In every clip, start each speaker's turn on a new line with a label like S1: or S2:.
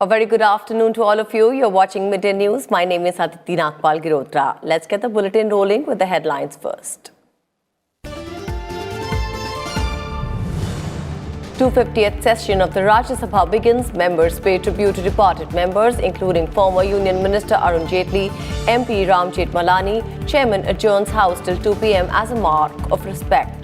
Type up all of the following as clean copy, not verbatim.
S1: A very good afternoon to all of you. You're watching Midday News. My name is Aditi Nagpal Girotra. Let's get the bulletin rolling with the headlines first. 250th session of the Rajya Sabha begins. Members pay tribute to departed members, including former Union Minister Arun Jaitley. MP Ram Jethmalani, Chairman adjourns House till 2 p.m. as a mark of respect.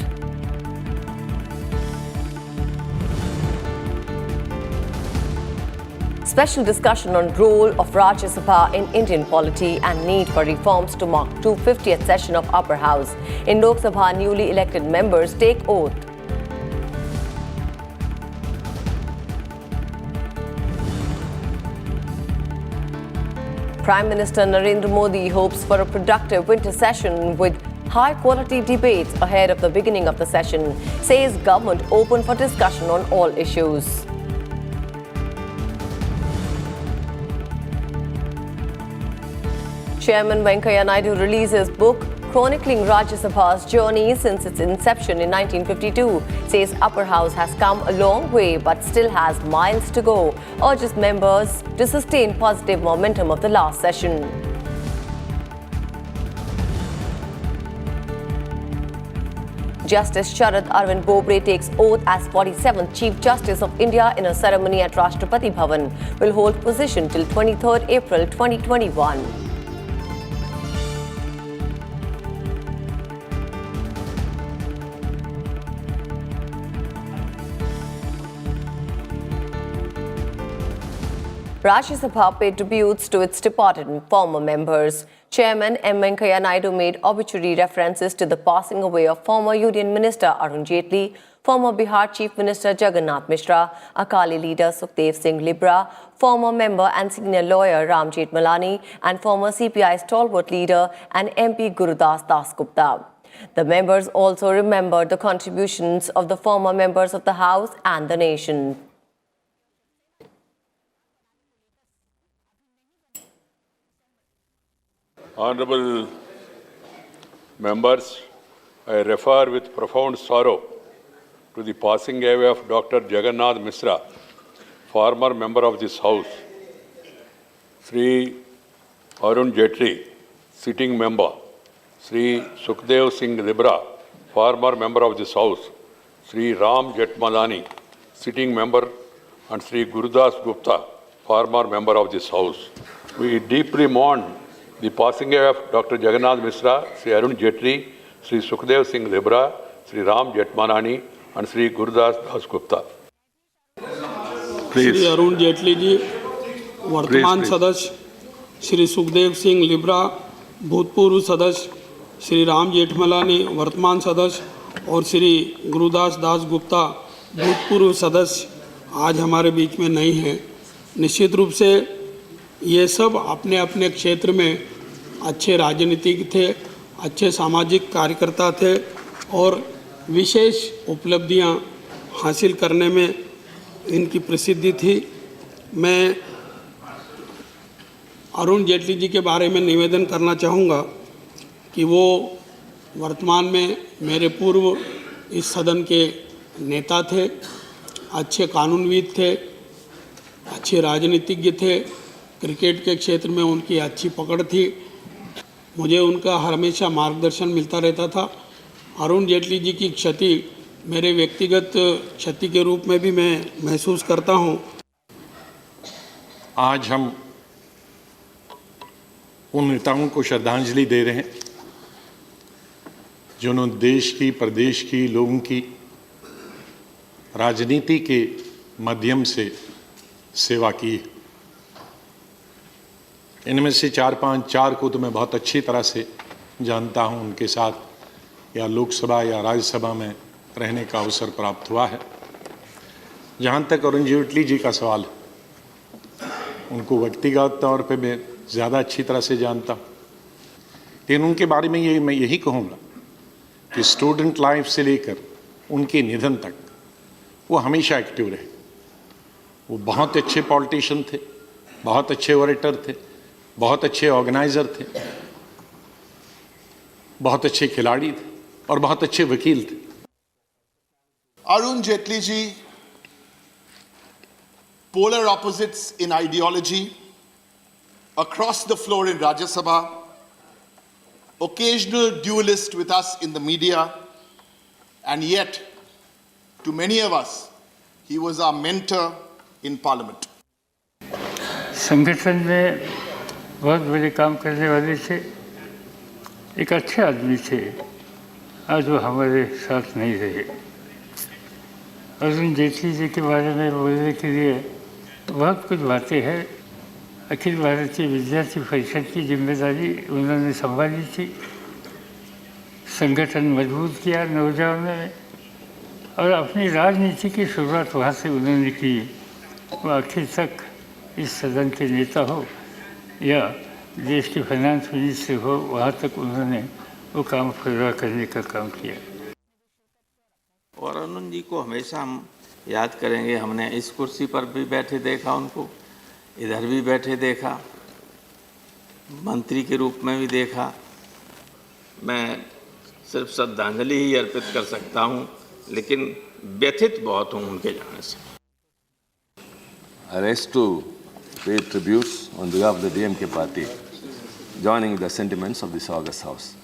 S1: Special discussion on role of Rajya Sabha in Indian polity and need for reforms to mark 250th session of Upper House. In Lok Sabha, newly elected members take oath. Prime Minister Narendra Modi hopes for a productive winter session with high-quality debates ahead of the beginning of the session. Says government open for discussion on all issues. Chairman Venkaiah Naidu releases book chronicling Rajya Sabha's journey since its inception in 1952. Says Upper House has come a long way but still has miles to go. Urges members to sustain positive momentum of the last session. Justice Sharad Arvind Bobde takes oath as 47th Chief Justice of India in a ceremony at Rashtrapati Bhavan. Will hold position till 23rd April 2021. Rajya Sabha paid tributes to its departed former members. Chairman M. Venkaiah Naidu made obituary references to the passing away of former Union Minister Arun Jaitley, former Bihar Chief Minister Jagannath Mishra, Akali leader Sukhdev Singh Libra, former member and senior lawyer Ram Jethmalani, and former CPI stalwart leader and MP Gurudas Das Gupta. The members also remembered the contributions of the former members of the House and the nation.
S2: Honorable members, I refer with profound sorrow to the passing away of Dr. Jagannath Mishra, former member of this House, Sri Arun Jaitley, sitting member, Sri Sukhdev Singh Libra, former member of this House, Sri Ram Jethmalani, sitting member, and Sri Gurudas Gupta, former member of this House. We deeply mourn the passing away of Dr. Jagannath Mishra, Sri Arun Jaitley, Sri Sukhdev Singh Libra, Sri Ram Jethmalani, and Sri Gurudas Das Gupta.
S3: Shri Arun Jaitley ji वर्तमान सदस्य, Shri Sukhdev Singh Libra भूतपूर्व सदस्य, श्री राम जेठमलानी वर्तमान सदस्य और श्री गुरुदास दास गुप्ता भूतपूर्व सदस्य आज हमारे बीच में नहीं हैं। निश्चित रूप से ये सब अपने अपने क्षेत्र में अच्छे राजनीतिक थे, अच्छे सामाजिक कार्यकर्ता थे और विशेष उपलब्धियां हासिल करने में इनकी प्रसिद्धि थी। मैं अरुण जेटली जी के बारे में निवेदन करना चाहूँगा कि वो वर्तमान में मेरे पूर्व इस सदन के नेता थे, अच्छे कानूनविद थे, अच्छे राजनीतिज्ञ थे, क्रिकेट के क्षेत्र में उनकी अच्छी पकड़ थी। मुझे उनका हमेशा मार्गदर्शन मिलता रहता था। अरुण जेटली जी की क्षति मेरे व्यक्तिगत क्षति के रूप में भी मैं महसूस करता हूं।
S4: आज हम उन नेताओं को श्रद्धांजलि दे रहे हैं जिन्होंने देश की, प्रदेश की, लोगों की राजनीति के माध्यम से सेवा की। इनमें से चार को तो मैं बहुत अच्छी तरह से जानता हूं, उनके साथ या लोकसभा या राज्यसभा में रहने का अवसर प्राप्त हुआ है। जहां तक अरुण जेटली जी का सवाल है, उनको व्यक्तिगत तौर पे मैं ज़्यादा अच्छी तरह से जानता हूं, लेकिन उनके बारे में मैं यही कहूँगा कि स्टूडेंट लाइफ से लेकर उनके निधन तक वो हमेशा एक्टिव रहे। वो बहुत अच्छे पॉलिटिशियन थे, बहुत अच्छे ओरेटर थे, बहुत अच्छे ऑर्गेनाइजर थे, बहुत अच्छे खिलाड़ी थे और बहुत अच्छे वकील थे।
S5: Arun Jaitley ji polar opposites in ideology across the floor in Rajya Sabha, occasional duelist with us in the media, and yet, to many of us, he was our mentor in Parliament.
S6: संगठन में बहुत बड़े काम करने वाले थे, एक अच्छे आदमी थे। आज वो हमारे साथ नहीं रहे। अरुण जेटली जी के बारे में बोलने के लिए बहुत कुछ बातें हैं। अखिल भारतीय विद्यार्थी परिषद की जिम्मेदारी उन्होंने संभाली थी, संगठन मजबूत किया नौजवानों में, और अपनी राजनीति की शुरुआत वहाँ से उन्होंने की। वो आखिर तक इस सदन के नेता हो या देश के फाइनेंस मिनिस्टर हो, वहाँ तक उन्होंने वो काम पूरा करने का काम किया।
S7: और अरुण जी को हमेशा हम याद करेंगे। हमने इस कुर्सी पर भी बैठे देखा उनको, इधर भी बैठे देखा, मंत्री के रूप में भी देखा। मैं सिर्फ श्रद्धांजलि ही अर्पित कर सकता हूं, लेकिन व्यथित बहुत हूं उनके जाने से।
S8: I rise to pay tributes on behalf of the DMK party, joining the sentiments of this august house.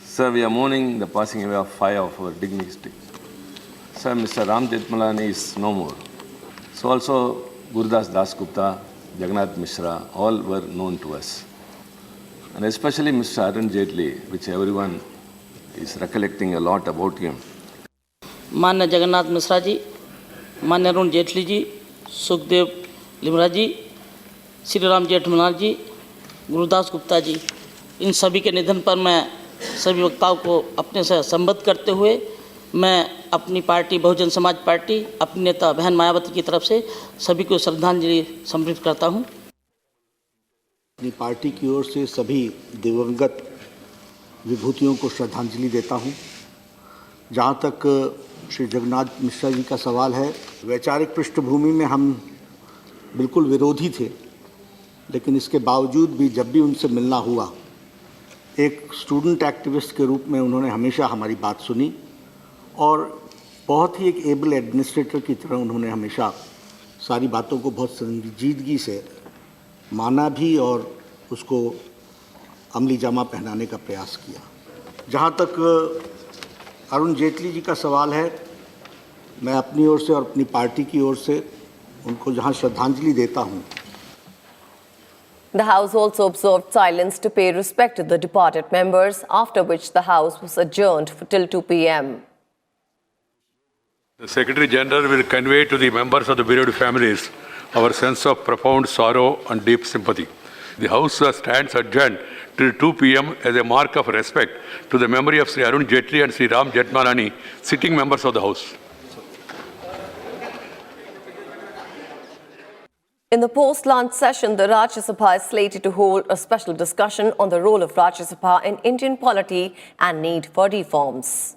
S8: Sir, we are mourning the passing away of 5 of our dignitaries. Sir, Mr. Ram Jetmalani is no more. So also Gurudas Das Gupta, Jagannath Mishra, all were known to us. And especially Mr. Arun Jaitley, which everyone is recollecting a lot about him.
S9: माननीय जगन्नाथ मिश्रा जी, माननीय Arun Jaitley ji, Sukhdev Libra जी, श्री राम जेठमलानी जी, गुरुदास गुप्ता जी, इन सभी के निधन पर मैं सभी वक्ताओं को अपने से संबद्ध करते हुए मैं अपनी पार्टी बहुजन समाज पार्टी, अपनी नेता बहन मायावती की तरफ से सभी को श्रद्धांजलि समर्पित करता हूं।
S10: अपनी पार्टी की ओर से सभी दिवंगत विभूतियों को श्रद्धांजलि देता हूं। जहां तक श्री जगन्नाथ मिश्रा जी का सवाल है, वैचारिक पृष्ठभूमि में हम बिल्कुल विरोधी थे, लेकिन इसके बावजूद भी जब भी उनसे मिलना हुआ, एक स्टूडेंट एक्टिविस्ट के रूप में उन्होंने हमेशा हमारी बात सुनी और बहुत ही एक एबल एडमिनिस्ट्रेटर की तरह उन्होंने हमेशा सारी बातों को बहुत संजीदगी से माना भी और उसको अमली जामा पहनाने का प्रयास किया। जहाँ तक अरुण जेटली जी का सवाल है, मैं अपनी ओर से और अपनी पार्टी की ओर से उनको जहाँ श्रद्धांजलि देता हूँ।
S1: The House also observed silence to pay respect to the departed members, after which the House was adjourned till 2 p.m.
S2: The Secretary General will convey to the members of the bereaved families our sense of profound sorrow and deep sympathy. The House stands adjourned till 2 p.m. as a mark of respect to the memory of Sri Arun Jaitley and Sri Ram Jetmalani, sitting members of the House.
S1: In the post-lunch session, the Rajya Sabha is slated to hold a special discussion on the role of Rajya Sabha in Indian polity and need for reforms.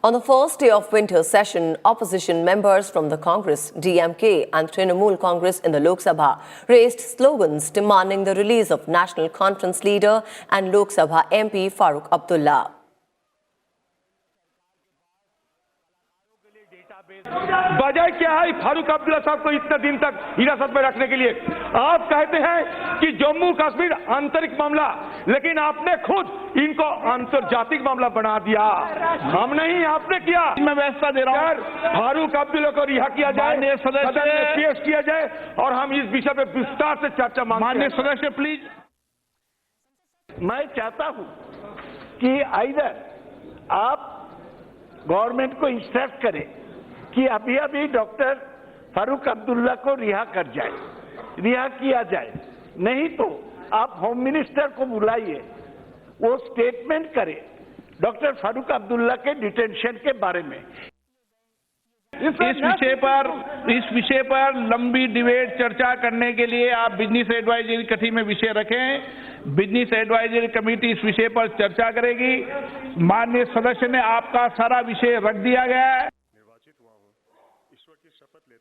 S1: On the first day of winter session, opposition members from the Congress, DMK and Trinamool Congress in the Lok Sabha raised slogans demanding the release of National Conference leader and Lok Sabha MP Farooq Abdullah.
S11: वजह क्या है फारूक अब्दुल्ला साहब को इतने दिन तक हिरासत में रखने के लिए? आप कहते हैं कि जम्मू कश्मीर आंतरिक मामला, लेकिन आपने खुद इनको अंतर्जातिक मामला बना दिया। हम नहीं, आपने किया। मैं व्यवस्था दे रहा हूं, फारूक अब्दुल्ला को रिहा किया जाए, सदन में पेश किया जाए और हम इस विषय पे विस्तार से चर्चा मांगते हैं। माननीय सदस्य प्लीज। मैं चाहता हूं कि इधर आप गवर्नमेंट को इंस्ट्रक्ट करें कि अभी अभी डॉक्टर फारूक अब्दुल्ला को रिहा कर जाए, रिहा किया जाए। नहीं तो आप होम मिनिस्टर को बुलाइए, वो स्टेटमेंट करे डॉक्टर फारूक अब्दुल्ला के डिटेंशन के बारे में। इस विषय पर लंबी डिबेट चर्चा करने के लिए आप बिजनेस एडवाइजरी कमेटी में विषय रखें। बिजनेस एडवाइजरी कमेटी इस विषय पर चर्चा करेगी। माननीय सदस्य ने आपका सारा विषय रख दिया गया है।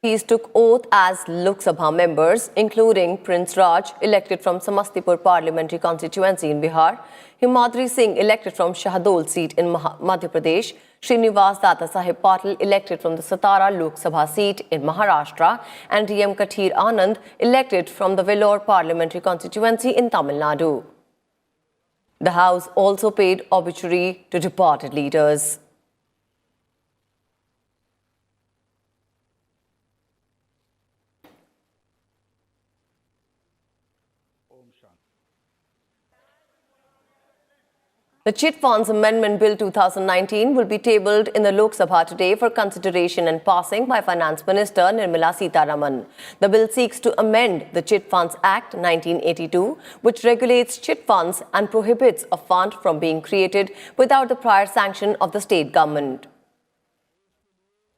S1: MPs took oath as Lok Sabha members, including Prince Raj, elected from Samastipur parliamentary constituency in Bihar, Himadri Singh, elected from Shahdol seat in Madhya Pradesh, Srinivas Data Sahib Patil, elected from the Satara Lok Sabha seat in Maharashtra, and DM Kathir Anand, elected from the Vellore parliamentary constituency in Tamil Nadu. The House also paid obituary to departed leaders. The Chit Funds Amendment Bill 2019 will be tabled in the Lok Sabha today for consideration and passing by Finance Minister Nirmala Sitharaman. The bill seeks to amend the Chit Funds Act 1982, which regulates chit funds and prohibits a fund from being created without the prior sanction of the state government.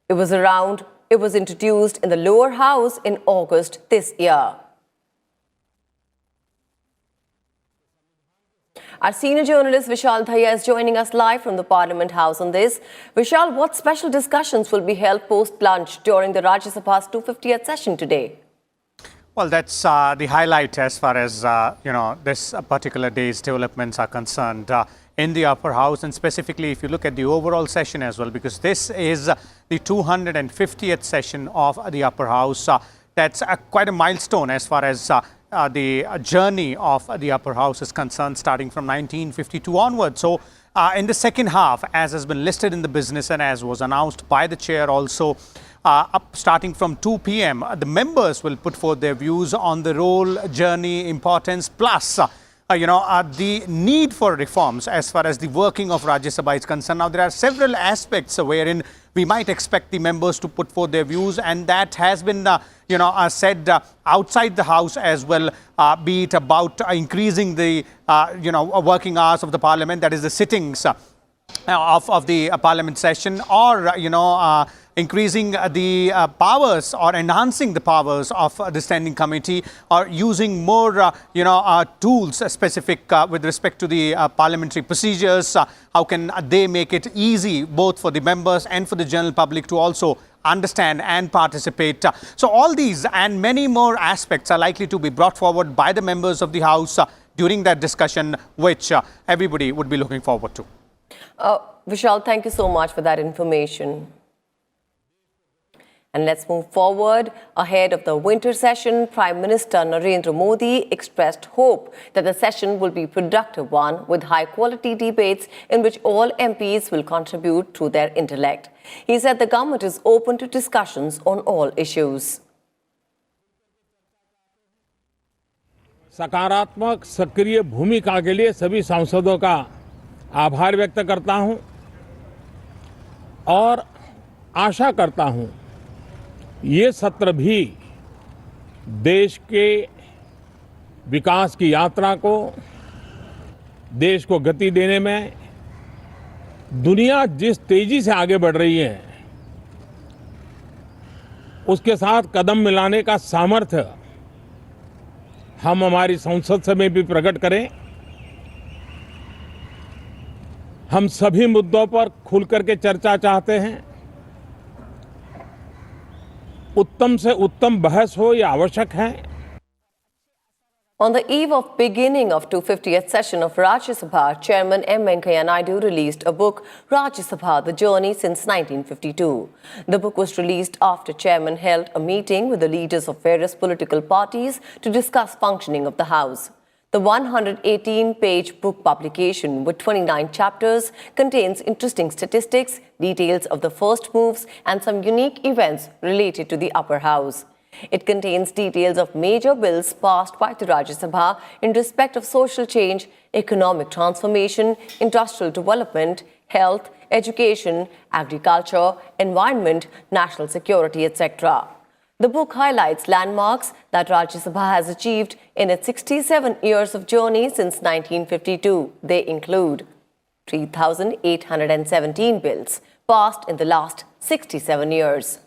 S1: It was introduced in the lower house in August this year. Our senior journalist Vishal Dhaya is joining us live from the Parliament House on this. Vishal, what special discussions will be held post-lunch during the Rajya Sabha's 250th session today?
S12: Well, that's the highlight as far as, this particular day's developments are concerned in the upper house, and specifically if you look at the overall session as well, because this is the 250th session of the upper house. That's quite a milestone as far as the journey of the upper house is concerned, starting from 1952 onwards. So in the second half, as has been listed in the business and as was announced by the chair also, starting from 2 p.m, the members will put forth their views on the role, journey, importance, plus the need for reforms as far as the working of Rajya Sabha is concerned. Now, there are several aspects wherein we might expect the members to put forth their views, and that has been said outside the House as well, be it about increasing the working hours of the Parliament, that is the sittings of the Parliament session, or increasing the powers or enhancing the powers of the Standing Committee, or using more tools specific with respect to the parliamentary procedures. How can they make it easy both for the members and for the general public to also understand and participate? So all these and many more aspects are likely to be brought forward by the members of the House during that discussion, which everybody would be looking forward to.
S1: Vishal, thank you so much for that information. And let's move forward. Ahead of the winter session, Prime Minister Narendra Modi expressed hope that the session will be a productive one with high-quality debates in which all MPs will contribute through their intellect. He said the government is open to discussions on all issues.
S13: सकारात्मक सक्रिय भूमिका के लिए सभी सांसदों का आभार व्यक्त करता हूं और आशा करता हूं ये सत्र भी देश के विकास की यात्रा को, देश को गति देने में, दुनिया जिस तेजी से आगे बढ़ रही है उसके साथ कदम मिलाने का सामर्थ्य हम हमारी संसद में भी प्रकट करें। हम सभी मुद्दों पर खुल करके चर्चा चाहते हैं। उत्तम से उत्तम बहस हो यह आवश्यक है।
S1: On the eve of beginning of 250th session of Rajya Sabha, Chairman M. Venkaiah Naidu released a book, Rajya Sabha, The Journey Since 1952. The book was released after Chairman held a meeting with the leaders of various political parties to discuss functioning of the House. The 118-page book publication with 29 chapters contains interesting statistics, details of the first moves, and some unique events related to the upper house. It contains details of major bills passed by the Rajya Sabha in respect of social change, economic transformation, industrial development, health, education, agriculture, environment, national security, etc. The book highlights landmarks that Rajya Sabha has achieved in its 67 years of journey since 1952. They include 3,817 bills passed in the last 67 years.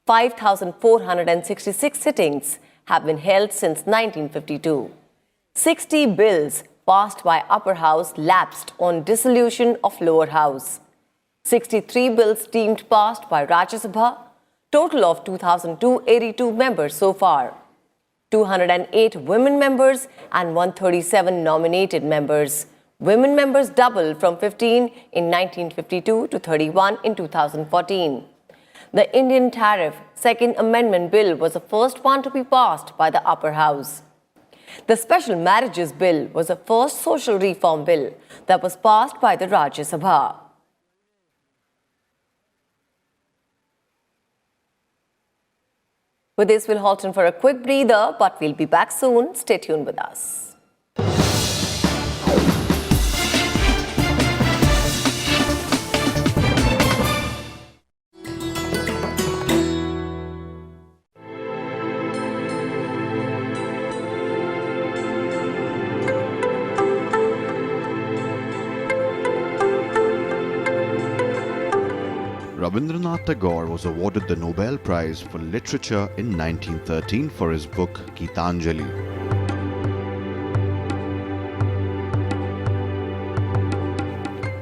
S1: 5,466 sittings have been held since 1952. 60 bills passed by upper house lapsed on dissolution of lower house. 63 bills deemed passed by Rajya Sabha. Total of 2,282 members so far. 208 women members and 137 nominated members. Women members doubled from 15 in 1952 to 31 in 2014. The Indian Tariff Second Amendment Bill was the first one to be passed by the Upper House. The Special Marriages Bill was the first social reform bill that was passed by the Rajya Sabha. With this, we'll halt in for a quick breather, but we'll be back soon. Stay tuned with us.
S14: Rabindranath Tagore was awarded the Nobel Prize for Literature in 1913 for his book Gitanjali.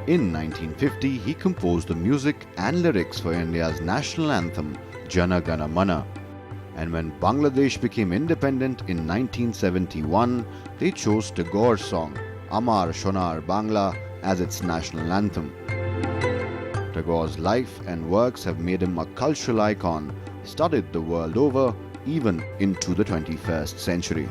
S14: In 1950, he composed the music and lyrics for India's national anthem, Jana Gana Mana. And when Bangladesh became independent in 1971, they chose Tagore's song, Amar Shonar Bangla, as its national anthem. Tagore's life and works have made him a cultural icon, studied the world over, even into the 21st century.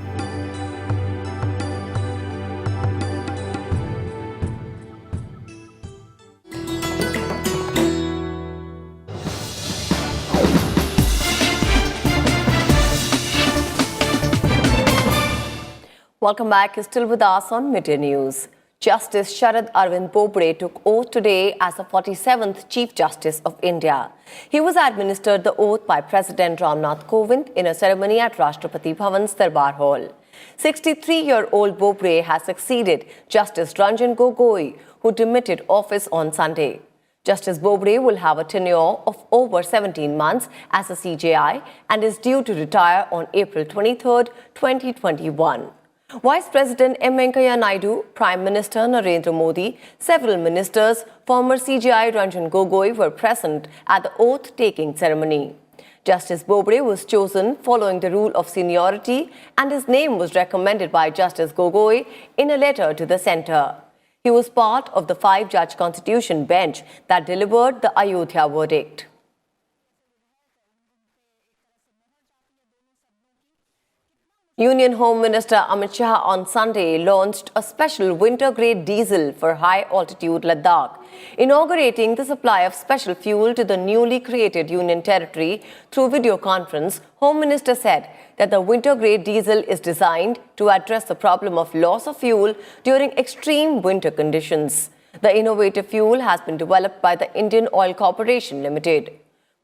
S1: Welcome back. You're still with us on Midday News. Justice Sharad Arvind Bobde took oath today as the 47th Chief Justice of India. He was administered the oath by President Ramnath Kovind in a ceremony at Rashtrapati Bhavan's Darbar Hall. 63-year-old Bobde has succeeded Justice Ranjan Gogoi, who demitted office on Sunday. Justice Bobde will have a tenure of over 17 months as a CJI and is due to retire on April 23, 2021. Vice President M. Venkaiah Naidu, Prime Minister Narendra Modi, several ministers, former CJI Ranjan Gogoi were present at the oath-taking ceremony. Justice Bobde was chosen following the rule of seniority and his name was recommended by Justice Gogoi in a letter to the centre. He was part of the 5-judge constitution bench that delivered the Ayodhya verdict. Union Home Minister Amit Shah on Sunday launched a special winter-grade diesel for high-altitude Ladakh, inaugurating the supply of special fuel to the newly created Union territory through video conference. Home Minister said that the winter-grade diesel is designed to address the problem of loss of fuel during extreme winter conditions. The innovative fuel has been developed by the Indian Oil Corporation Limited.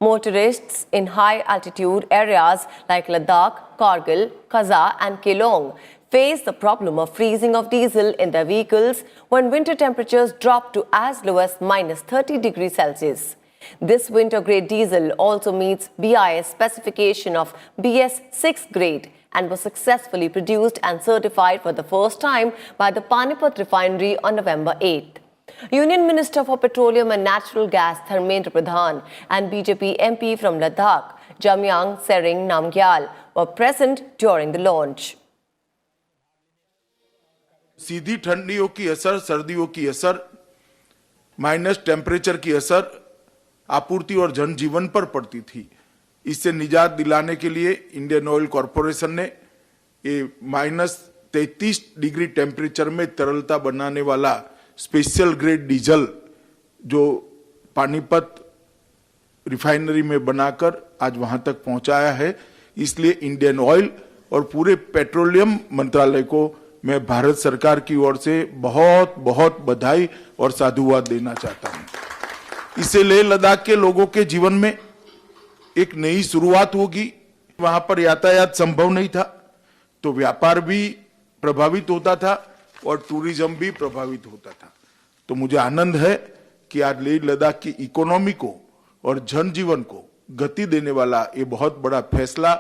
S1: Motorists in high-altitude areas like Ladakh, Kargil, Kaza and Kelong face the problem of freezing of diesel in their vehicles when winter temperatures drop to as low as -30 degrees Celsius. This winter-grade diesel also meets BIS specification of BS6 grade and was successfully produced and certified for the first time by the Panipat refinery on November 8th. Union Minister for Petroleum and Natural Gas Dharmendra Pradhan and BJP MP from Ladakh, Jamyang Sering Namgyal, were present during the launch.
S15: सीधी ठंडियों की असर, सर्दियों की असर, minus temperature की असर आपूर्ति और जनजीवन पर पड़ती थी। इससे निजात दिलाने के लिए इंडियन ऑयल कॉरपोरेशन ने ये -33 डिग्री टेम्परेचर में तरलता बनाने वाला स्पेशल ग्रेड डीजल जो पानीपत रिफाइनरी में बनाकर आज वहां तक पहुंचाया है। इसलिए इंडियन ऑयल और पूरे पेट्रोलियम मंत्रालय को मैं भारत सरकार की ओर से बहुत बहुत बधाई और साधुवाद देना चाहता हूं। इससे लेह लद्दाख के लोगों के जीवन में एक नई शुरुआत होगी। वहां पर यातायात संभव नहीं था तो व्यापार भी प्रभावित होता था और टूरिज्म भी प्रभावित होता था। तो मुझे आनंद है कि आज लेह लद्दाख की इकोनॉमी को और जनजीवन को गति देने वाला ये बहुत बड़ा फैसला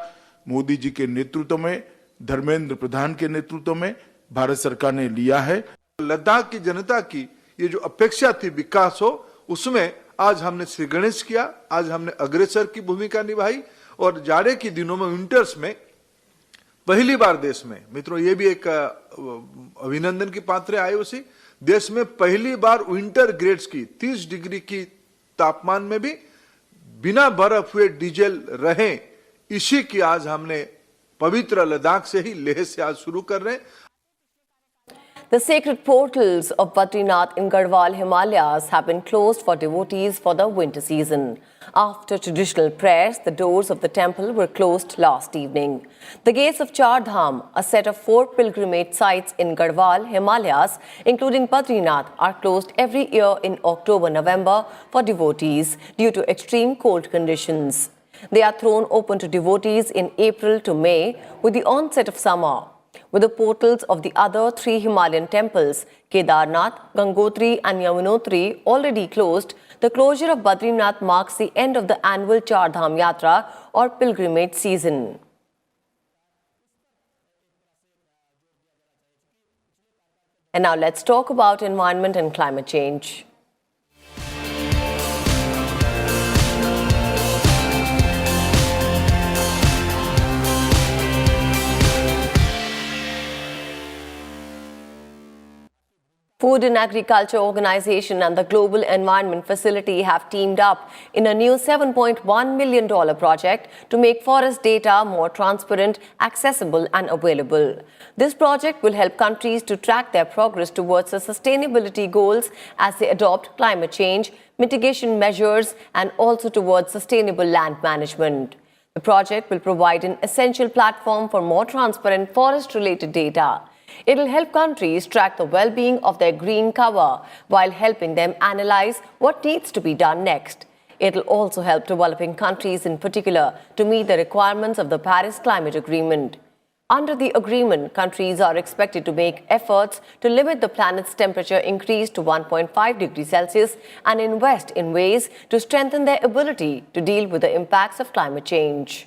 S15: मोदी जी के नेतृत्व में, धर्मेंद्र प्रधान के नेतृत्व में भारत सरकार ने लिया है।
S16: लद्दाख की जनता की ये जो अपेक्षा थी विकास हो, उसमें आज हमने श्री गणेश किया, आज हमने अग्रेसर की भूमिका निभाई और जाड़े के दिनों में विंटर्स में पहली बार देश में, मित्रों ये भी एक अभिनंदन की पात्र है आईओसी, देश में पहली बार विंटर ग्रेड्स की 30 डिग्री की तापमान में भी बिना बर्फ हुए डीजल रहे, इसी की आज हमने पवित्र लद्दाख से ही लेह से आज शुरू कर रहे हैं।
S1: The sacred portals of Badrinath in Garhwal Himalayas have been closed for devotees for the winter season. After traditional prayers, the doors of the temple were closed last evening. The gates of Char Dham, a set of 4 pilgrimage sites in Garhwal Himalayas, including Badrinath, are closed every year in October-November for devotees due to extreme cold conditions. They are thrown open to devotees in April to May with the onset of summer. With the portals of the other 3 Himalayan temples, Kedarnath, Gangotri and Yamunotri, already closed, the closure of Badrinath marks the end of the annual Char Dham Yatra or pilgrimage season. And now let's talk about environment and climate change. Food and Agriculture Organization and the Global Environment Facility have teamed up in a new $7.1 million project to make forest data more transparent, accessible and available. This project will help countries to track their progress towards the sustainability goals as they adopt climate change, mitigation measures and also towards sustainable land management. The project will provide an essential platform for more transparent forest-related data. It will help countries track the well-being of their green cover while helping them analyze what needs to be done next. It will also help developing countries in particular to meet the requirements of the Paris Climate Agreement. Under the agreement, countries are expected to make efforts to limit the planet's temperature increase to 1.5 degrees Celsius and invest in ways to strengthen their ability to deal with the impacts of climate change.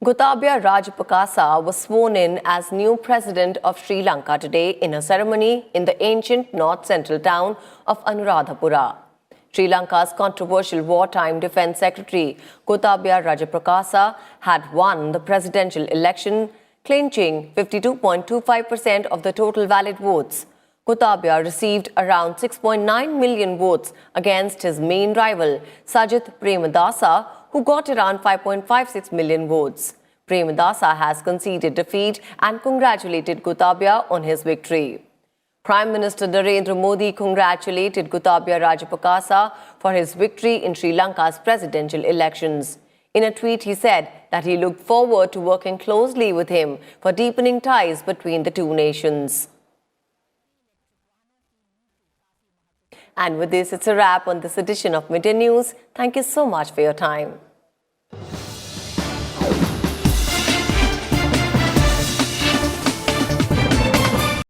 S1: Gotabaya Rajapaksa was sworn in as new president of Sri Lanka today in a ceremony in the ancient north-central town of Anuradhapura. Sri Lanka's controversial wartime defense secretary Gotabaya Rajapaksa had won the presidential election, clinching 52.25% of the total valid votes. Gotabaya received around 6.9 million votes against his main rival, Sajith Premadasa, who got around 5.56 million votes. Premadasa has conceded defeat and congratulated Gotabaya on his victory. Prime Minister Narendra Modi congratulated Gotabaya Rajapaksa for his victory in Sri Lanka's presidential elections. In a tweet, he said that he looked forward to working closely with him for deepening ties between the two nations. And with this, it's a wrap on this edition of Midday News. Thank you so much for your time.